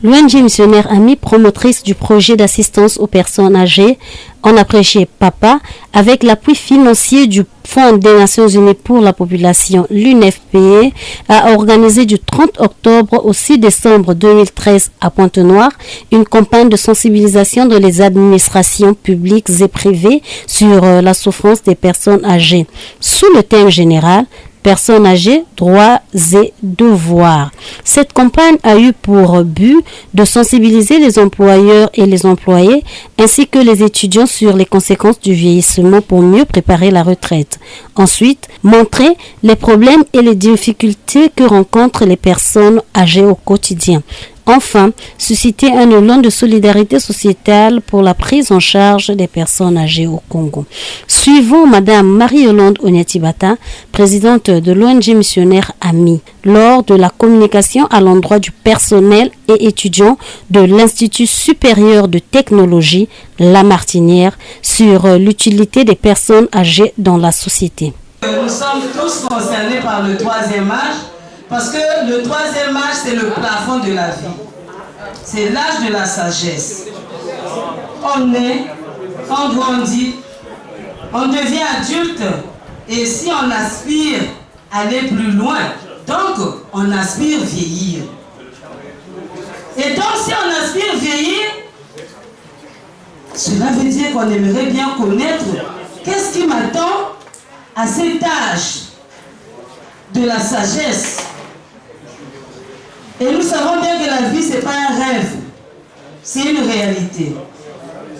L'ONG Missionnaire Ami, promotrice du projet d'assistance aux personnes âgées, en apprécié PAPA, avec l'appui financier du Fonds des Nations Unies pour la population, l'UNFPA, a organisé du 30 octobre au 6 décembre 2013 à Pointe-Noire une campagne de sensibilisation dans les administrations publiques et privées sur la souffrance des personnes âgées. Sous le thème général, personnes âgées, droits et devoirs. Cette campagne a eu pour but de sensibiliser les employeurs et les employés ainsi que les étudiants sur les conséquences du vieillissement pour mieux préparer la retraite. Ensuite, montrer les problèmes et les difficultés que rencontrent les personnes âgées au quotidien. Enfin, susciter un élan de solidarité sociétale pour la prise en charge des personnes âgées au Congo. Suivons Madame Marie-Yolande Onyatibata, présidente de l'ONG Missionnaire Ami, lors de la communication à l'endroit du personnel et étudiants de l'Institut supérieur de technologie, La Martinière, sur l'utilité des personnes âgées dans la société. Nous sommes tous concernés par le troisième âge. Parce que le troisième âge, c'est le plafond de la vie. C'est l'âge de la sagesse. On naît, on grandit, on devient adulte. Et si on aspire à aller plus loin, donc on aspire vieillir. Et donc si on aspire vieillir, cela veut dire qu'on aimerait bien connaître qu'est-ce qui m'attend à cet âge de la sagesse. Et nous savons bien que la vie, ce n'est pas un rêve, c'est une réalité.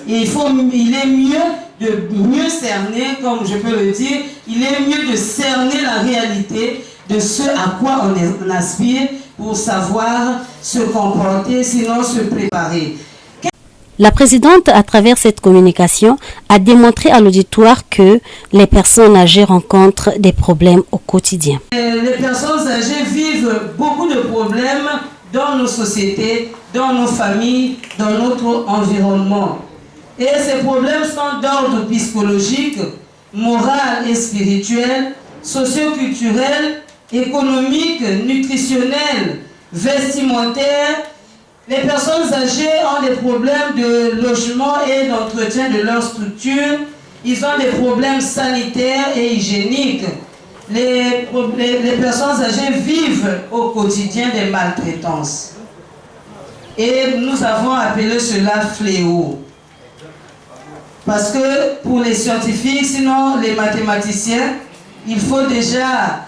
Et il est mieux de mieux cerner, comme je peux le dire, il est mieux de cerner la réalité de ce à quoi on aspire pour savoir se comporter, sinon se préparer. La présidente, à travers cette communication, a démontré à l'auditoire que les personnes âgées rencontrent des problèmes au quotidien. Les personnes âgées vivent beaucoup de problèmes dans nos sociétés, dans nos familles, dans notre environnement. Et ces problèmes sont d'ordre psychologique, moral et spirituel, socio-culturel, économique, nutritionnel, vestimentaire. Les personnes âgées ont des problèmes de logement et d'entretien de leur structure. Ils ont des problèmes sanitaires et hygiéniques. Les personnes âgées vivent au quotidien des maltraitances. Et nous avons appelé cela fléau. Parce que pour les scientifiques, sinon les mathématiciens, il faut déjà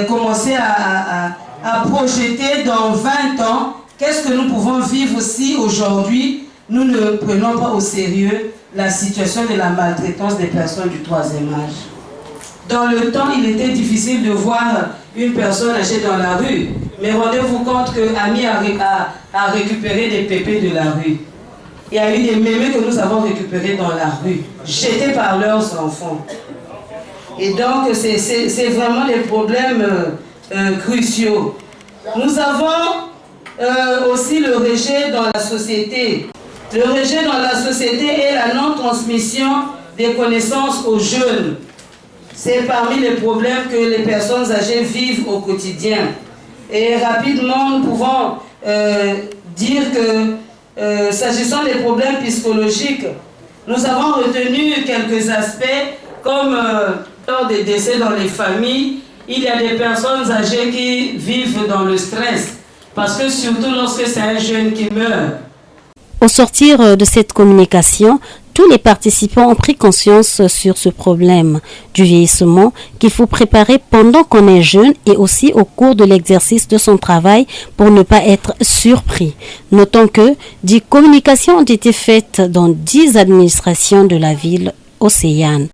commencer à projeter dans 20 ans. Qu'est-ce que nous pouvons vivre si aujourd'hui nous ne prenons pas au sérieux la situation de la maltraitance des personnes du troisième âge? Dans le temps, il était difficile de voir une personne âgée dans la rue. Mais rendez-vous compte que Ami a récupéré des pépés de la rue. Il y a eu des mémés que nous avons récupérés dans la rue, jetés par leurs enfants. Et donc, c'est vraiment des problèmes cruciaux. Nous avons aussi le rejet dans la société. Le rejet dans la société est la non-transmission des connaissances aux jeunes. C'est parmi les problèmes que les personnes âgées vivent au quotidien. Et rapidement, nous pouvons dire que s'agissant des problèmes psychologiques, nous avons retenu quelques aspects comme lors des décès dans les familles, il y a des personnes âgées qui vivent dans le stress. Parce que surtout lorsque c'est un jeune qui meurt. Au sortir de cette communication, tous les participants ont pris conscience sur ce problème du vieillissement qu'il faut préparer pendant qu'on est jeune et aussi au cours de l'exercice de son travail pour ne pas être surpris. Notons que 10 communications ont été faites dans 10 administrations de la ville océane.